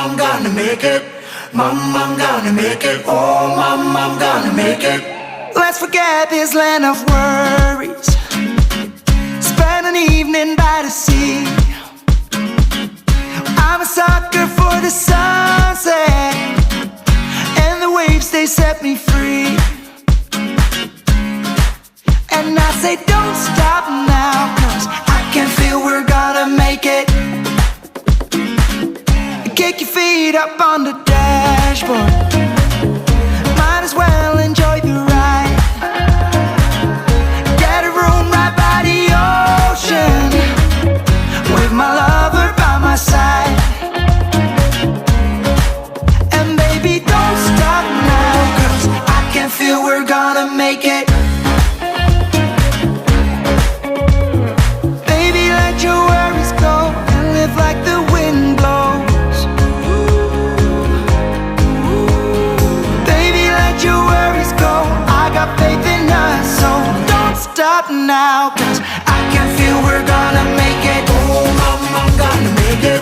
I'm gonna make it. Mom, I'm gonna make it. Oh, Mom, I'm gonna make it. Let's forget this land of worries. Spend an evening by the sea. I'm a sucker for the sunset, and the waves, they set me free. And I say don't stop now, 'cause I can feel we're gonna make it. Kick your feet up on the dashboard. Might as well enjoy the ride. Get a room right by the ocean, with my lover by my side. And baby, don't stop now, 'cause I can feel we're gonna make it. Baby, let your worries go and live like the wind blows. Baby, let your worries go. I got faith in us, so don't stop now, 'cause I can feel we're gonna make it. Oh, Mom, I'm gonna make it.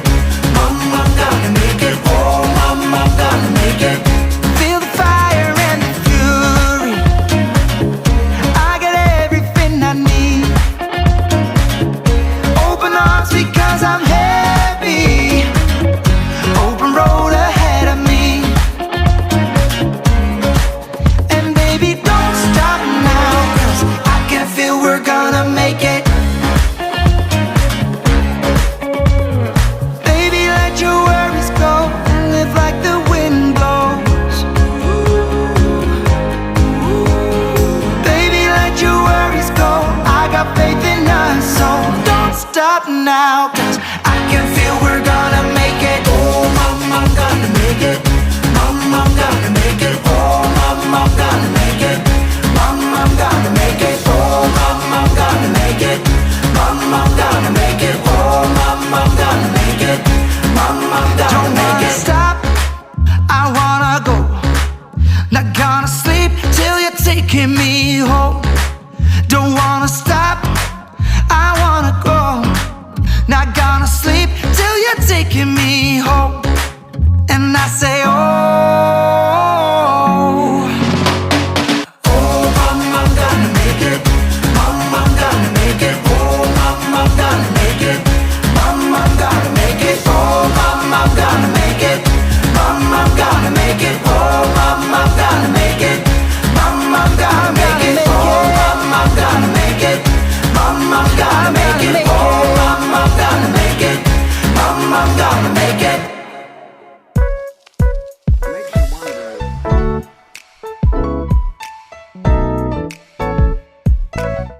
Mom, I'm gonna make it. Oh, Mom, I'm gonna make it. Feel the fire and the fury. I got everything I need. Open arms because I'm heavy. Open road ahead of me. And baby, don't stop now, 'cause I can feel we're gonna make it. Baby, let your worries go and live like the wind blows. Baby, let your worries go. I got faith in us, so don't stop now, 'cause I can feel we're gonna make it. Oh, Mom, I'm gonna make it. Mom, I'm gonna make it. Oh, Mom, I'm gonna make it. Mom, I'm gonna make it. Oh, Mom, I'm gonna make it. Mom, I'm gonna make it. Oh, Mom, I'm gonna make it. Mom, I'm gonna make it. Stop, I wanna go. Not gonna sleep till you're taking me home. Don't wanna stop, I wanna go. Not gonna sleep till you're taking me home. And I say, oh, oh, Mom, I'm gonna make it. Mom, I'm gonna make it. Oh, Mom, I'm gonna make it. Mom, I'm gonna make it. Oh, Mom, I'm gonna make it. Mom, I'm gonna make it. Oh, Mom, I'm gonna make it. Mom, I'm gonna make it. Oh, Mom, I'm gonna make it. Mom, I'm gonna make it.